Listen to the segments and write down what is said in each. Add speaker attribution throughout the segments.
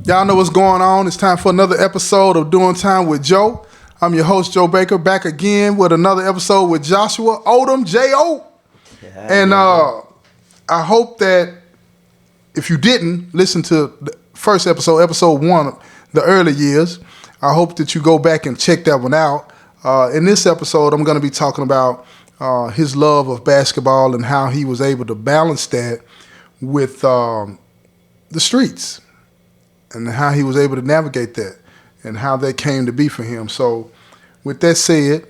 Speaker 1: Y'all know what's going on. It's time for another episode of Doing Time with Joe. I'm your host, Joe Baker, back again with another episode with Joshua Odem, J.O. And I hope that if you didn't listen to the first episode 1, the early years, I hope that you go back and check that one out. In this episode, I'm going to be talking about his love of basketball and how he was able to balance that with the streets and how he was able to navigate that and how that came to be for him. So with that said,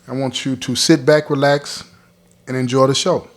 Speaker 1: I want you to sit back, relax, and enjoy the show.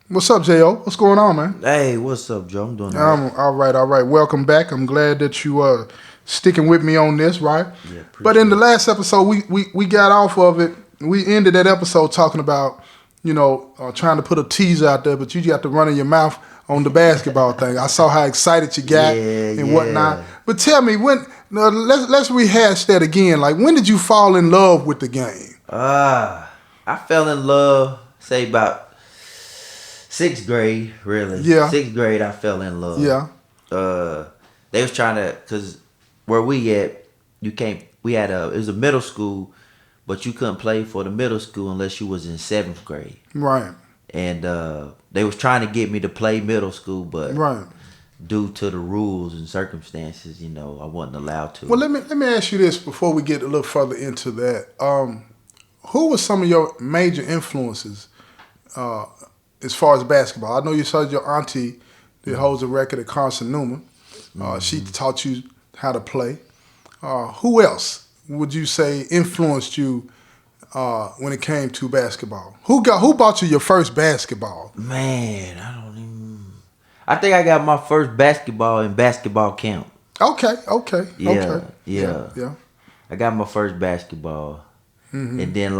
Speaker 1: What's up, J.O.? What's going on, man?
Speaker 2: Hey, what's up, Joe? I'm doing all right.
Speaker 1: All right. Welcome back. I'm glad that you are sticking with me on this, right?
Speaker 2: Yeah,
Speaker 1: but in the last episode, we got off of it. We ended that episode talking about, trying to put a teaser out there, but you got to run in your mouth on the basketball thing. I saw how excited you got and whatnot. But tell me, let's rehash that again. Like, when did you fall in love with the game?
Speaker 2: I fell in love, say about 6th grade, really.
Speaker 1: Yeah.
Speaker 2: 6th grade, I fell in love.
Speaker 1: Yeah.
Speaker 2: They was trying to, cause where we at, it was a middle school, but you couldn't play for the middle school unless you was in 7th grade.
Speaker 1: Right.
Speaker 2: And they was trying to get me to play middle school, but
Speaker 1: right.
Speaker 2: due to the rules and circumstances, I wasn't allowed to.
Speaker 1: Well, let me ask you this before we get a little further into that. Who were some of your major influences as far as basketball? I know you saw your auntie that holds a record at Carson Newman. She taught you how to play. Who else would you say influenced you when it came to basketball? Who bought you your first basketball?
Speaker 2: Man, I think I got my first basketball in basketball camp.
Speaker 1: Okay.
Speaker 2: Yeah. I got my first basketball. Mm-hmm. And then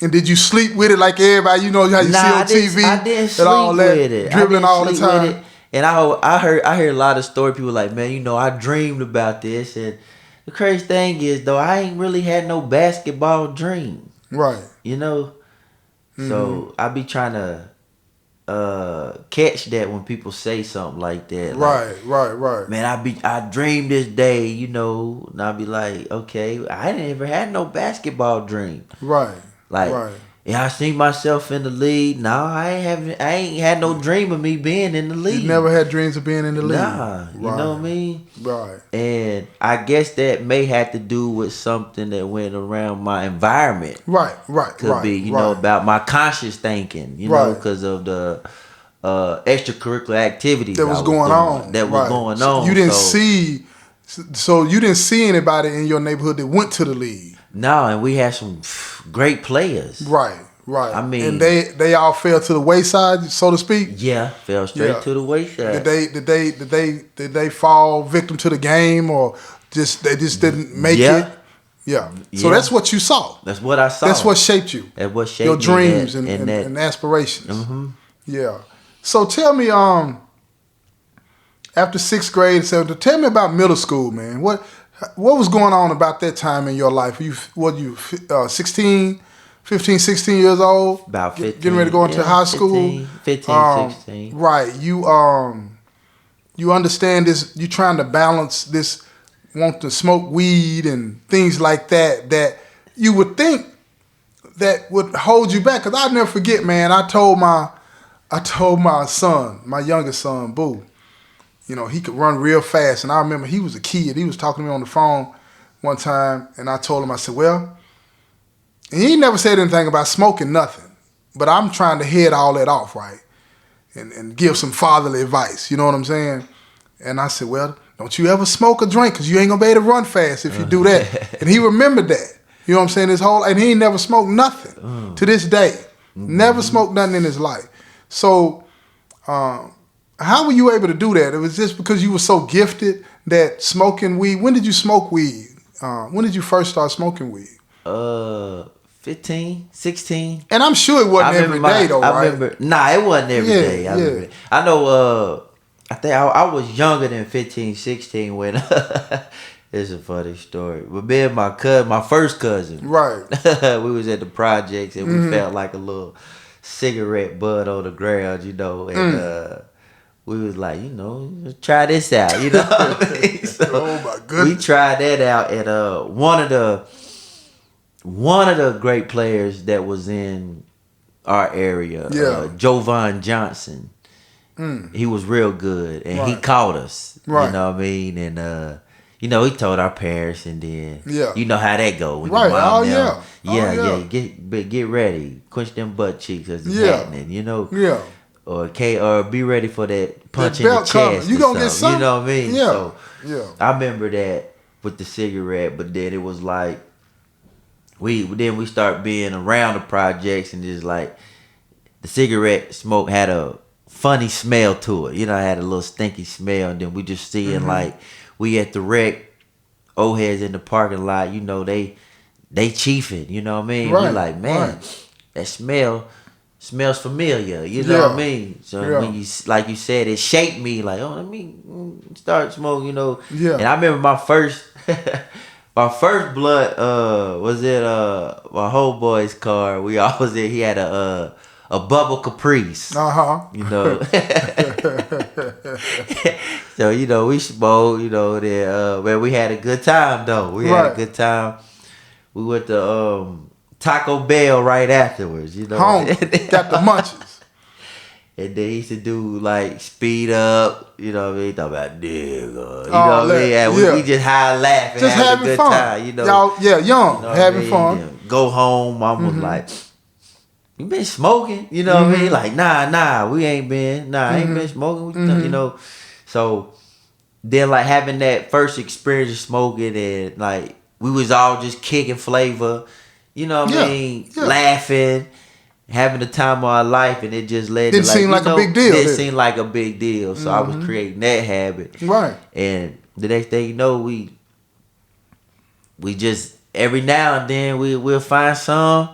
Speaker 1: And did you sleep with it like everybody? You know how you see on TV?
Speaker 2: I didn't sleep with it.
Speaker 1: Dribbling all the time.
Speaker 2: And I hear a lot of stories. People like, man, I dreamed about this. And the crazy thing is, though, I ain't really had no basketball dream.
Speaker 1: Right.
Speaker 2: Mm-hmm. So I be trying to catch that when people say something like that.
Speaker 1: Right.
Speaker 2: Man, I dreamed this day, and I be like, okay, I didn't ever had no basketball dream.
Speaker 1: Right.
Speaker 2: I seen myself in the league. No, I ain't had no dream of me being in the league.
Speaker 1: You never had dreams of being in the league.
Speaker 2: Nah, you know what I mean?
Speaker 1: Right.
Speaker 2: And I guess that may have to do with something that went around my environment.
Speaker 1: Right.
Speaker 2: Could be, about my conscious thinking, because of the extracurricular activities
Speaker 1: that was going on. You didn't you didn't see anybody in your neighborhood that went to the league.
Speaker 2: No, and we had some great players.
Speaker 1: Right.
Speaker 2: I mean,
Speaker 1: and they all fell to the wayside, so to speak.
Speaker 2: Yeah, fell straight to the wayside.
Speaker 1: Did they fall victim to the game, or they just didn't make it? Yeah. So that's what you saw.
Speaker 2: That's what I saw.
Speaker 1: That's what shaped you.
Speaker 2: That's what shaped
Speaker 1: your dreams
Speaker 2: and
Speaker 1: aspirations.
Speaker 2: Mm-hmm.
Speaker 1: Yeah. So tell me, after 6th grade, tell me about middle school, man. What was going on about that time in your life? You 16, 15, 16 years old?
Speaker 2: About 15.
Speaker 1: Getting ready to go into high school?
Speaker 2: 15, 16.
Speaker 1: Right. You understand this, you trying to balance this, want to smoke weed and things like that you would think that would hold you back. Because I'll never forget, man, I told my son, my youngest son, Boo, he could run real fast. And I remember he was a kid. He was talking to me on the phone one time, and I told him, I said, well, and he never said anything about smoking nothing, but I'm trying to head all that off, right? And give some fatherly advice, you know what I'm saying? And I said, well, don't you ever smoke or drink, because you ain't going to be able to run fast if you do that. And he remembered that. You know what I'm saying? And he ain't never smoked nothing to this day. Mm-hmm. Never smoked nothing in his life. So, how were you able to do that? It was just because you were so gifted that smoking weed. When did you smoke weed? When did you first start smoking weed?
Speaker 2: 15, 16.
Speaker 1: And I'm sure it wasn't every day, though, right?
Speaker 2: It wasn't every day. I know I think I was younger than 15, 16 when it's a funny story. But me and my first cousin,
Speaker 1: Right.
Speaker 2: we was at the projects and we felt like a little cigarette butt on the ground, and we was like, let's try this out, you know what I mean? So
Speaker 1: Oh my goodness.
Speaker 2: we tried that out, and one of the great players that was in our area, Jovan Johnson. He was real good, and he caught us.
Speaker 1: Right.
Speaker 2: You know what I mean? And he told our parents, and then you know how that go. When
Speaker 1: Right.
Speaker 2: your mom get ready, quench them butt cheeks as it's happening.
Speaker 1: Yeah.
Speaker 2: Or be ready for that punch in the chest.
Speaker 1: Coming. You gonna get something.
Speaker 2: You know what I mean?
Speaker 1: Yeah.
Speaker 2: So I remember that with the cigarette, but then it was like we start being around the projects, and just like the cigarette smoke had a funny smell to it. It had a little stinky smell, and then we just seeing like we at the wreck, old heads in the parking lot, they chiefing, you know what I mean?
Speaker 1: Right.
Speaker 2: We like, man, that smells familiar, you know what I mean? So when you, like you said, it shaped me like, oh, let me start smoking,
Speaker 1: Yeah.
Speaker 2: And I remember my first blunt was in my homeboy's car. We always he had a bubble Caprice. So we smoked, then man, we had a good time though. We had a good time. We went to Taco Bell right afterwards,
Speaker 1: Home. Got the munchies.
Speaker 2: And they used to do like speed up, you know what I mean? Talk about nigga, you know what I mean? And we just high laughing,
Speaker 1: just having a good
Speaker 2: fun.
Speaker 1: Time,
Speaker 2: Y'all,
Speaker 1: young, having fun.
Speaker 2: Yeah. Go home, mom was like, you been smoking? You know what I mean? Like, nah, we ain't been. I ain't been smoking. So then like having that first experience of smoking, and like we was all just kicking flavor, you know what I mean? Laughing, having the time of our life, and it just led
Speaker 1: didn't
Speaker 2: to like,
Speaker 1: seem like a big deal.
Speaker 2: Didn't seem like a big deal. So I was creating that habit.
Speaker 1: Right.
Speaker 2: And the next thing you know, we just every now and then we'll find some.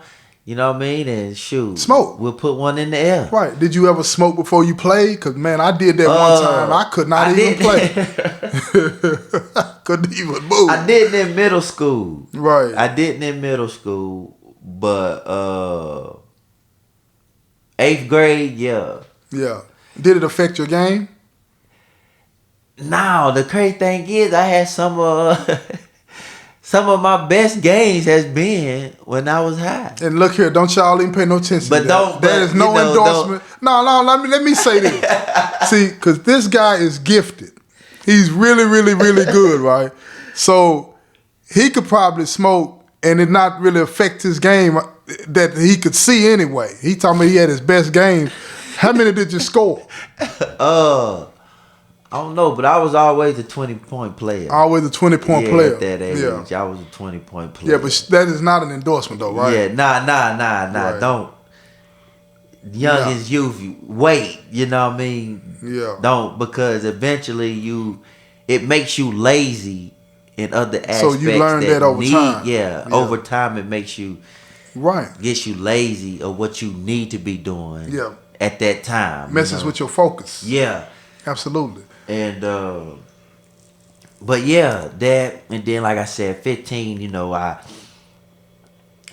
Speaker 2: You know what I mean? And shoot.
Speaker 1: Smoke.
Speaker 2: We'll put one in the air.
Speaker 1: Right. Did you ever smoke before you played? Because, man, I did that one time. I could not even play. Couldn't even move.
Speaker 2: I did it in middle school.
Speaker 1: Right.
Speaker 2: I did it in middle school. But 8th grade, yeah.
Speaker 1: Yeah. Did it affect your game?
Speaker 2: No. The crazy thing is I had some of my best games has been when I was high.
Speaker 1: And look here, don't y'all even pay no attention
Speaker 2: but
Speaker 1: to that. There is no endorsement. No, let me say this. See, because this guy is gifted. He's really, really, really good, right? So he could probably smoke and it not really affect his game that he could see anyway. He told me he had his best game. How many did you score?
Speaker 2: I don't know, but I was always a 20-point player.
Speaker 1: Always a 20-point player.
Speaker 2: At that age, I was a 20-point player.
Speaker 1: Yeah, but that is not an endorsement though, right?
Speaker 2: Yeah, nah. Right. Don't. Young as youth, wait, you know what I mean?
Speaker 1: Yeah.
Speaker 2: Don't, because eventually it makes you lazy in other aspects. So
Speaker 1: you learn that over time.
Speaker 2: Yeah, over time it makes you, gets you lazy of what you need to be doing at that time.
Speaker 1: Messes with your focus.
Speaker 2: Yeah.
Speaker 1: Absolutely.
Speaker 2: And but yeah, that, and then like I said, 15,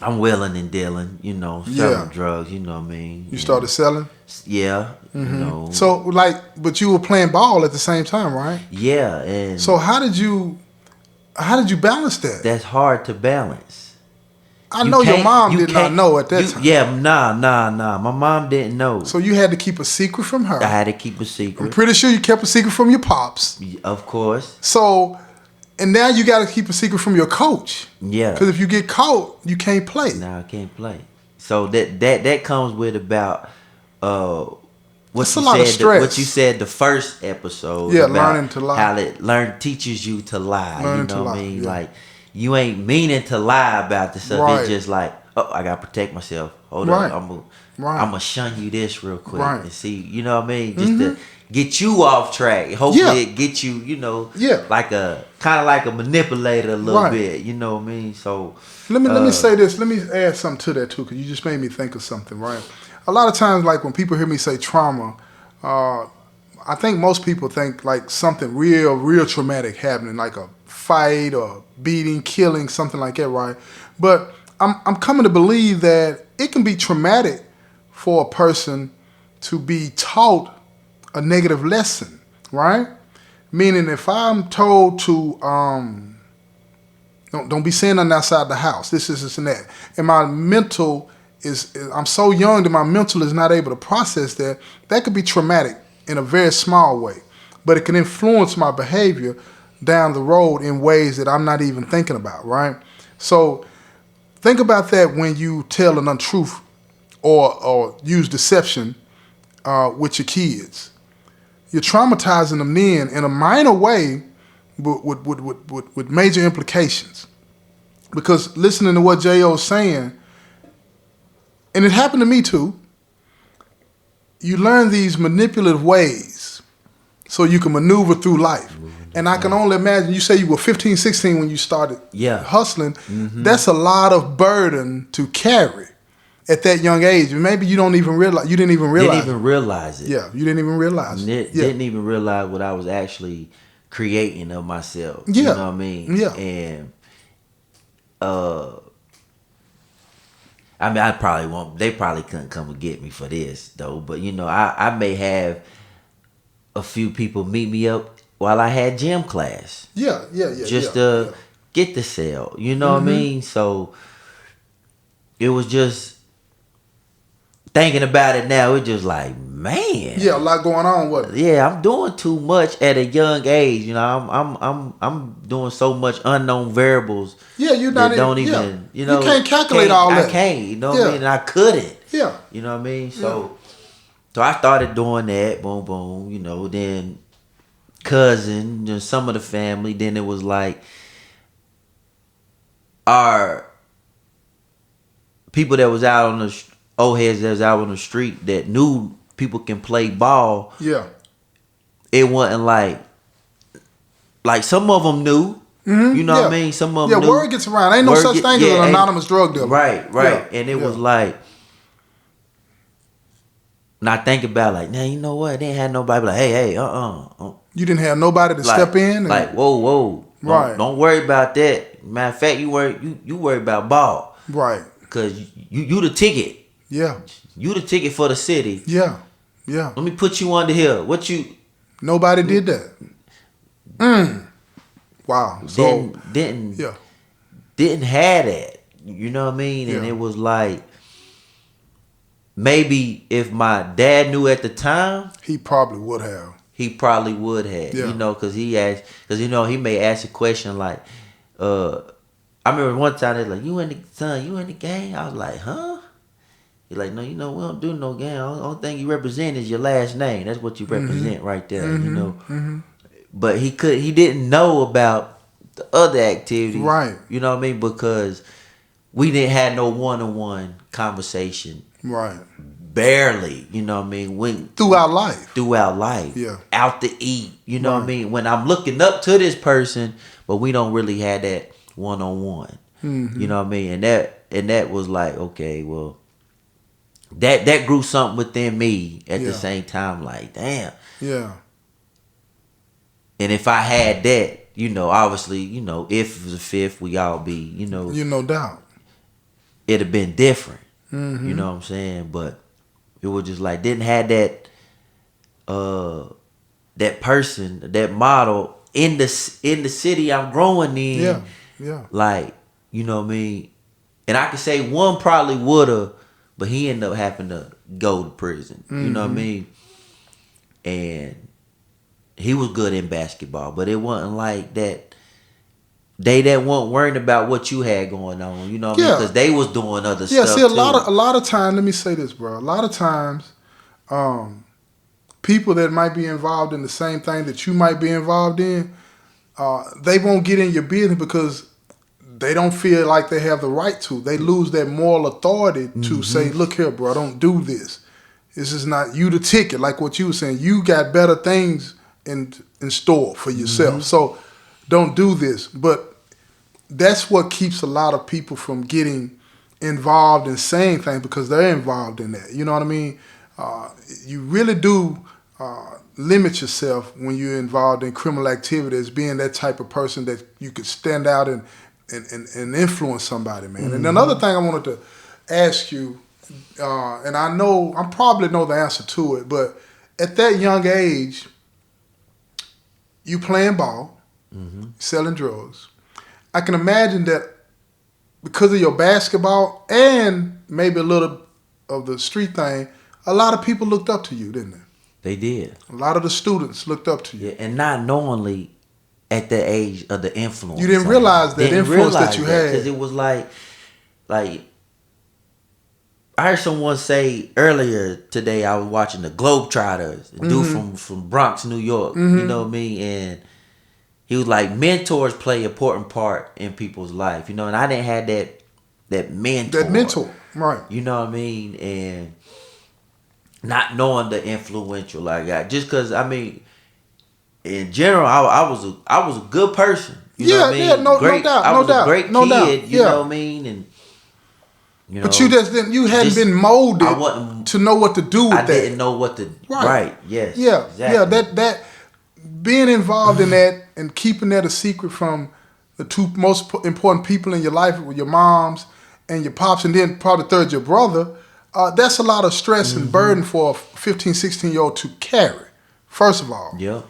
Speaker 2: I'm willing and dealing, selling drugs, you know what I mean?
Speaker 1: You started selling?
Speaker 2: Yeah.
Speaker 1: So but you were playing ball at the same time, right?
Speaker 2: Yeah, and
Speaker 1: so how did you balance that?
Speaker 2: That's hard to balance.
Speaker 1: I know your mom did not know at that time.
Speaker 2: Yeah, nah. My mom didn't know.
Speaker 1: So you had to keep a secret from her.
Speaker 2: I had to keep a secret.
Speaker 1: I'm pretty sure you kept a secret from your pops.
Speaker 2: Of course.
Speaker 1: So, and now you got to keep a secret from your coach.
Speaker 2: Yeah.
Speaker 1: Because if you get caught, you can't play.
Speaker 2: No, I can't play. So that comes with about what you said the first episode.
Speaker 1: Yeah, learning to lie.
Speaker 2: How it teaches you to lie.
Speaker 1: Learning
Speaker 2: you know
Speaker 1: to
Speaker 2: what
Speaker 1: lie.
Speaker 2: I mean?
Speaker 1: Yeah.
Speaker 2: Like, you ain't meaning to lie about this stuff.
Speaker 1: Right.
Speaker 2: It's just like, oh, I gotta protect myself. Hold up, I'm gonna shun you this real quick and see. You know what I mean? Just to get you off track. Hopefully, it get you. Like kind of like a manipulator a little bit. You know what I mean? So
Speaker 1: let me say this. Let me add something to that too, because you just made me think of something. Right? A lot of times, like when people hear me say trauma, I think most people think like something real traumatic happening, like a fight or beating, killing, something like that, right? But I'm coming to believe that it can be traumatic for a person to be taught a negative lesson, right? Meaning, if I'm told to don't be saying nothing outside the house, this and that, and my mental I'm so young that my mental is not able to process that. That could be traumatic in a very small way, but it can influence my behavior down the road in ways that I'm not even thinking about, right? So think about that when you tell an untruth or use deception with your kids. You're traumatizing them then in a minor way with major implications. Because listening to what J.O. is saying, and it happened to me too, you learn these manipulative ways so you can maneuver through life. And I can only imagine, you say you were 15, 16 when you started hustling. Mm-hmm. That's a lot of burden to carry at that young age. And maybe you didn't even realize
Speaker 2: Didn't even
Speaker 1: it.
Speaker 2: realize it.
Speaker 1: Yeah, you didn't even realize it.
Speaker 2: Didn't even realize what I was actually creating of myself.
Speaker 1: Yeah.
Speaker 2: You know what I mean?
Speaker 1: Yeah.
Speaker 2: And I mean, I probably won't. They probably couldn't come and get me for this though. But you know, I may have a few people meet me up while I had gym class.
Speaker 1: Yeah.
Speaker 2: Just to get the sale. You know what I mean? So it was just thinking about it now. It's just like, man.
Speaker 1: Yeah, a lot going on with it.
Speaker 2: Yeah, I'm doing too much at a young age. You know, I'm doing so much unknown variables.
Speaker 1: Yeah, you're not
Speaker 2: don't
Speaker 1: even.
Speaker 2: even. You know,
Speaker 1: you can't calculate all that.
Speaker 2: I can't. You know what I mean? And I couldn't.
Speaker 1: Yeah.
Speaker 2: You know what I mean? So I started doing that. Boom, boom. You know, then cousin, you know, some of the family. Then it was like our people that was out on the old heads that was out on the street that knew people can play ball.
Speaker 1: Yeah.
Speaker 2: It wasn't like some of them knew. You know what I mean? Some of them knew.
Speaker 1: Word gets around. Ain't no such thing as an anonymous drug dealer.
Speaker 2: Right. Yeah. And it was like, and I think about like, now you know what? They ain't had nobody like, hey,
Speaker 1: You didn't have nobody to step in. And,
Speaker 2: like, whoa.
Speaker 1: Right.
Speaker 2: Don't worry about that. Matter of fact, you worry about ball.
Speaker 1: Right.
Speaker 2: Because you the ticket.
Speaker 1: Yeah.
Speaker 2: You the ticket for the city.
Speaker 1: Yeah.
Speaker 2: Let me put you under here.
Speaker 1: Nobody did that. Wow. So
Speaker 2: didn't have that. You know what I mean? And it was like, maybe if my dad knew at the time,
Speaker 1: he probably would have.
Speaker 2: Yeah. You know, because you know, he may ask a question like, I remember one time they like, you in the gang? I was like, huh? He's like, no, you know, we don't do no gang. The only thing you represent is your last name. That's what you represent right there, you know. But he didn't know about the other activities.
Speaker 1: Right.
Speaker 2: You know what I mean? Because we didn't have no one-on-one conversation.
Speaker 1: Right.
Speaker 2: Barely, you know what I mean?
Speaker 1: Throughout life.
Speaker 2: Yeah. Out to eat. You know what I mean? When I'm looking up to this person, but we don't really have that one-on-one. You know what I mean? And that was like, okay, well, that grew something within me at the same time, like, damn.
Speaker 1: Yeah.
Speaker 2: And if I had that, you know, obviously, you know, if it was a fifth, we all be, you know.
Speaker 1: You no doubt.
Speaker 2: It'd have been different. You know what I'm saying? But it was just like, didn't have that that person, that model in the city I'm growing in.
Speaker 1: Yeah.
Speaker 2: Like, you know what I mean? And I could say one probably woulda, but he ended up having to go to prison. You know what I mean? And he was good in basketball, but it wasn't like that. They that weren't worrying about what you had going on. You know what I mean? Because they was doing other stuff.
Speaker 1: Yeah, see, a lot of times, let me say this, bro. A lot of times, people that might be involved in the same thing that you might be involved in, they won't get in your business because they don't feel like they have the right to. They lose that moral authority to say, look here, bro, don't do this. This is not you the ticket, like what you were saying. You got better things in store for yourself. So don't do this. But that's what keeps a lot of people from getting involved in saying things because they're involved in that. You know what I mean? You really do limit yourself when you're involved in criminal activity as being that type of person that you could stand out and influence somebody, man. And another thing I wanted to ask you, and I know I probably know the answer to it, but at that young age, you playing ball, selling drugs. I can imagine that because of your basketball and maybe a little of the street thing, a lot of people looked up to you, didn't they?
Speaker 2: They did.
Speaker 1: A lot of the students looked up to you.
Speaker 2: Yeah, and not knowingly at the age of the influence.
Speaker 1: You didn't realize that influence that you had.
Speaker 2: Because it was like I heard someone say earlier today, I was watching the Globetrotters, a dude from Bronx, New York, you know what I mean? And he was like, mentors play an important part in people's life, you know, and I didn't have that mentor.
Speaker 1: That mentor, right.
Speaker 2: You know what I mean? And not knowing the influential I got. Just because, I mean, in general, I was a good person. You know what I mean?
Speaker 1: No
Speaker 2: great,
Speaker 1: doubt,
Speaker 2: I
Speaker 1: no
Speaker 2: was
Speaker 1: doubt,
Speaker 2: a great
Speaker 1: no
Speaker 2: kid,
Speaker 1: doubt.
Speaker 2: you know what I mean? And you know,
Speaker 1: but you just didn't. You hadn't been molded to know what to do with that.
Speaker 2: I didn't know what to. Right. Yes.
Speaker 1: Yeah.
Speaker 2: Exactly.
Speaker 1: Yeah. That being involved in that and keeping that a secret from the two most important people in your life, with your moms and your pops, and then probably third your brother. That's a lot of stress and burden for a 15, 16-year-old to carry. First of all.
Speaker 2: Yeah.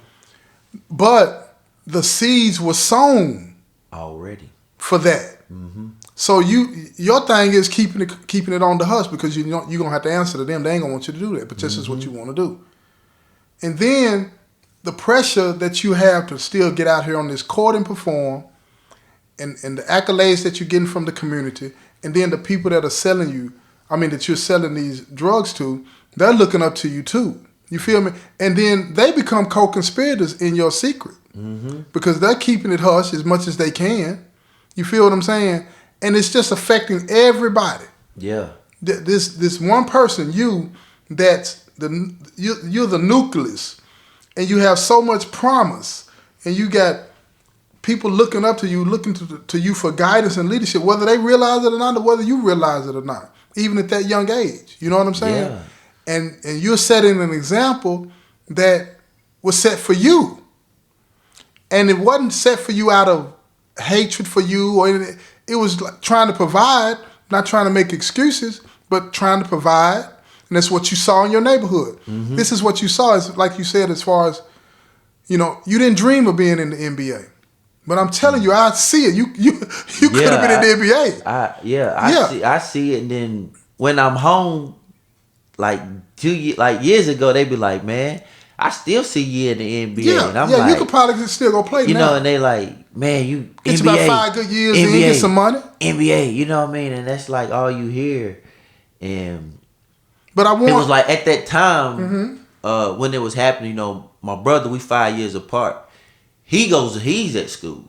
Speaker 1: But the seeds were sown
Speaker 2: already
Speaker 1: for that. So your thing is keeping it on the hush, because you're gonna have to answer to them. They ain't gonna want you to do that, but this is what you want to do. And then the pressure that you have to still get out here on this court and perform, and the accolades that you're getting from the community, and then the people that are selling you, that you're selling these drugs to, they're looking up to you too. You feel me? And then they become co-conspirators in your secret, because they're keeping it hush as much as they can. You feel what I'm saying? And it's just affecting everybody.
Speaker 2: Yeah.
Speaker 1: This one person, you're the nucleus, and you have so much promise, and you got people looking up to you, looking to you for guidance and leadership, whether they realize it or not, or whether you realize it or not, even at that young age. You know what I'm saying?
Speaker 2: Yeah.
Speaker 1: And you're setting an example that was set for you. And it wasn't set for you out of hatred for you or anything. It was like trying to provide, not trying to make excuses, but trying to provide. And that's what you saw in your neighborhood. This is what you saw. It's like you said, as far as, you didn't dream of being in the NBA. But I'm telling you, I see it. You could have been in the NBA.
Speaker 2: I see it. And then when I'm home, like years ago, they be like, man, I still see you in the NBA.
Speaker 1: Yeah,
Speaker 2: and I'm like,
Speaker 1: you could probably still go play now.
Speaker 2: And they like, man, you
Speaker 1: it's
Speaker 2: NBA,
Speaker 1: about 5 good years
Speaker 2: NBA,
Speaker 1: and get some money.
Speaker 2: NBA, you know what I mean? And that's like all you hear. And
Speaker 1: but it
Speaker 2: was like at that time, when it was happening, my brother, we 5 years apart. He's at school.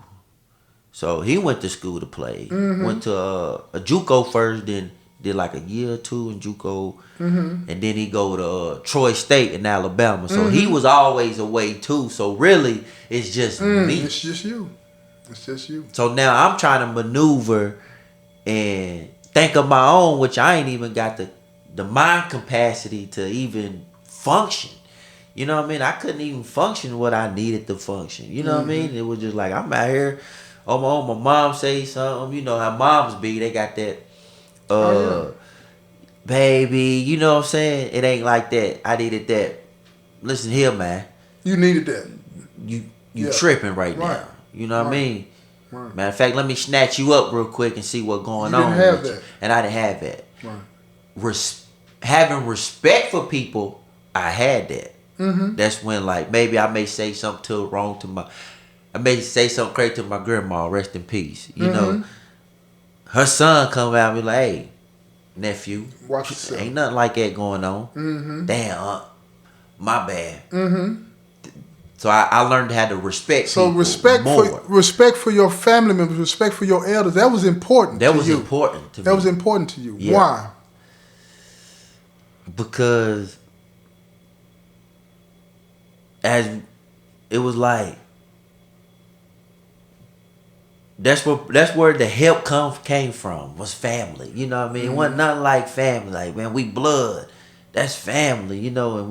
Speaker 2: So he went to school to play. Went to a JUCO first, then did like a year or two in JUCO. And then he go to Troy State in Alabama. So he was always away too. So really, it's just me.
Speaker 1: It's just you.
Speaker 2: So now I'm trying to maneuver and think of my own, which I ain't even got the mind capacity to even function. You know what I mean? I couldn't even function what I needed to function. You know what I mean? It was just like, I'm out here on my own. My mom say something. You know how moms be. They got that, baby, you know what I'm saying? It ain't like that. I needed that. Listen here, man.
Speaker 1: You needed that.
Speaker 2: You tripping right now. You know what I mean? Right. Matter of fact, let me snatch you up real quick and see what's going on.
Speaker 1: You didn't have that.
Speaker 2: And I didn't have that.
Speaker 1: Right.
Speaker 2: Having respect for people, I had that. That's when, like, maybe I may say something I may say something crazy to my grandma, rest in peace. You know, her son come out and be like, hey, nephew,
Speaker 1: watch yourself.
Speaker 2: Ain't nothing like that going on. Damn, my bad. So I learned how to respect people more.
Speaker 1: Respect for your family members, respect for your elders. That was important.
Speaker 2: That was important to me.
Speaker 1: That was important to you.
Speaker 2: Yeah.
Speaker 1: Why?
Speaker 2: Because as it was like, that's where the help came from, was family. You know what I mean? It wasn't nothing like family. Like, man, we blood. That's family, and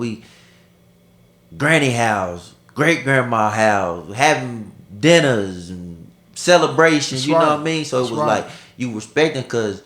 Speaker 2: granny house, great grandma house, having dinners and celebrations.
Speaker 1: That's
Speaker 2: You know
Speaker 1: right.
Speaker 2: what I mean? So
Speaker 1: That's
Speaker 2: it was
Speaker 1: right.
Speaker 2: like you respecting because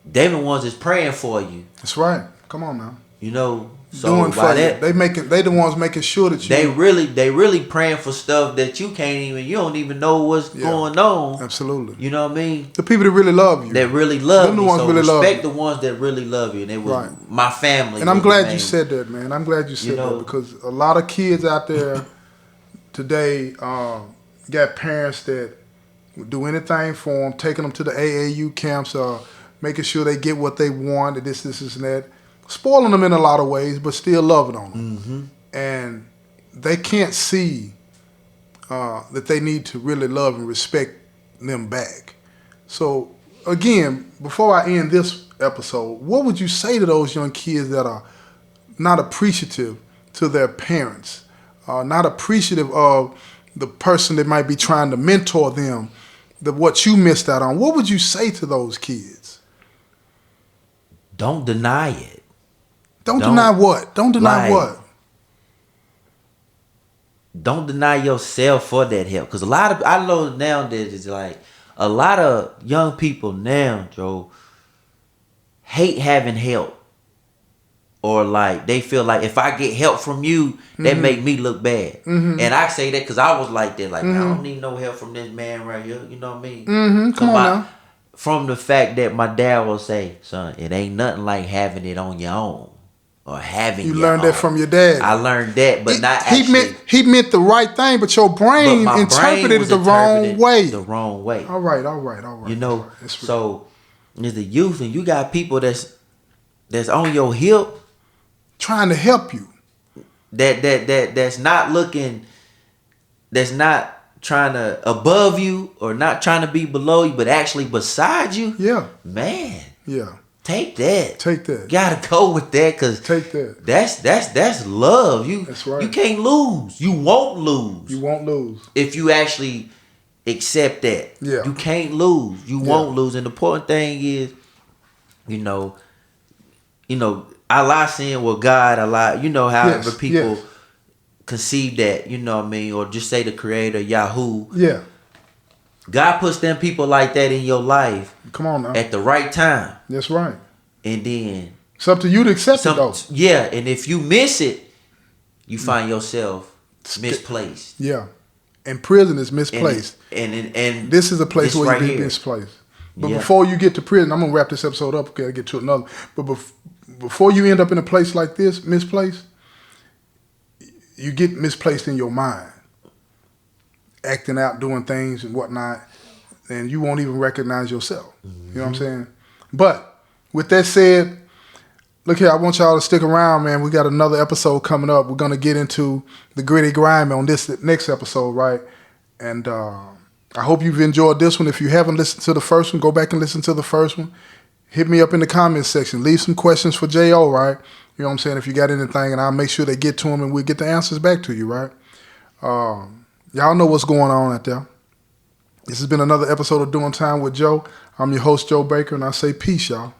Speaker 2: they the ones that's praying for you.
Speaker 1: That's right. Come on now.
Speaker 2: You know. So
Speaker 1: Doing
Speaker 2: by
Speaker 1: for you.
Speaker 2: that
Speaker 1: They the ones making sure that
Speaker 2: they
Speaker 1: you.
Speaker 2: really praying for stuff that you don't even know what's going on.
Speaker 1: Absolutely.
Speaker 2: You know what I mean?
Speaker 1: The people that really love you.
Speaker 2: That really love
Speaker 1: Them the
Speaker 2: me.
Speaker 1: ones
Speaker 2: So
Speaker 1: really love
Speaker 2: respect
Speaker 1: you.
Speaker 2: the ones that really love you. And it was
Speaker 1: Right.
Speaker 2: my family.
Speaker 1: And I'm
Speaker 2: was the
Speaker 1: glad you
Speaker 2: main-
Speaker 1: said that, man. I'm glad you said
Speaker 2: know?
Speaker 1: that because a lot of kids out there today got parents that would do anything for them, taking them to the AAU camps, making sure they get what they want, and this, and that, spoiling them in a lot of ways, but still loving on them.
Speaker 2: Mm-hmm.
Speaker 1: And they can't see that they need to really love and respect them back. So, again, before I end this episode, what would you say to those young kids that are not appreciative to their parents, not appreciative of the person that might be trying to mentor them, what you missed out on? What would you say to those kids?
Speaker 2: Don't deny it.
Speaker 1: Don't deny what? Don't deny what?
Speaker 2: Don't deny yourself for that help. Because I know nowadays it's like a lot of young people now, Joe, hate having help. Or like they feel like if I get help from you, that make me look bad.
Speaker 1: Mm-hmm.
Speaker 2: And I say that because I was like that. Like, man, I don't need no help from this man right here. You know what I mean?
Speaker 1: Mm-hmm. Come on now.
Speaker 2: From the fact that my dad will say, son, it ain't nothing like having it on your own. Or having
Speaker 1: You
Speaker 2: your
Speaker 1: learned
Speaker 2: own.
Speaker 1: that from your dad.
Speaker 2: I learned that, but not actually.
Speaker 1: He meant the right thing, but your brain
Speaker 2: But my
Speaker 1: interpreted
Speaker 2: brain
Speaker 1: it
Speaker 2: was
Speaker 1: the wrong
Speaker 2: interpreted
Speaker 1: way.
Speaker 2: The wrong way.
Speaker 1: All right.
Speaker 2: You know,
Speaker 1: all right.
Speaker 2: so as a youth, and you got people that's on your hip,
Speaker 1: Trying to help you.
Speaker 2: that's not looking, that's not trying to above you or not trying to be below you, but actually beside you.
Speaker 1: Yeah.
Speaker 2: Man,
Speaker 1: Yeah.
Speaker 2: take that.
Speaker 1: Take that.
Speaker 2: Gotta go with that because
Speaker 1: Take that.
Speaker 2: That's love.
Speaker 1: That's right.
Speaker 2: You can't lose. You won't lose.
Speaker 1: You won't lose.
Speaker 2: If you actually accept that.
Speaker 1: Yeah.
Speaker 2: You can't lose. You won't lose. And the important thing is, you know, Allah saying with God, Allah, however people conceive that, you know what I mean, or just say the creator, Yahoo.
Speaker 1: Yeah.
Speaker 2: God puts them people like that in your life.
Speaker 1: Come on now.
Speaker 2: At the right time.
Speaker 1: That's right.
Speaker 2: And then
Speaker 1: It's up to you to accept it though.
Speaker 2: Yeah, and if you miss it, you find yourself misplaced.
Speaker 1: Yeah. And prison is misplaced.
Speaker 2: And
Speaker 1: this is a place where
Speaker 2: right
Speaker 1: you be
Speaker 2: here.
Speaker 1: misplaced. But before you get to prison, I'm gonna wrap this episode up. Okay, I get to another. But before you end up in a place like this, misplaced, you get misplaced in your mind, acting out, doing things and whatnot, and you won't even recognize yourself. Mm-hmm. You know what I'm saying? But with that said, look here, I want y'all to stick around, man. We got another episode coming up. We're gonna get into the gritty grime on this next episode, right? And I hope you've enjoyed this one. If you haven't listened to the first one, go back and listen to the first one. Hit me up in the comments section. Leave some questions for J.O., right? You know what I'm saying? If you got anything, and I'll make sure they get to them and we'll get the answers back to you, right? Y'all know what's going on out there. This has been another episode of Doing Time with Joe. I'm your host, Joe Baker, and I say peace, y'all.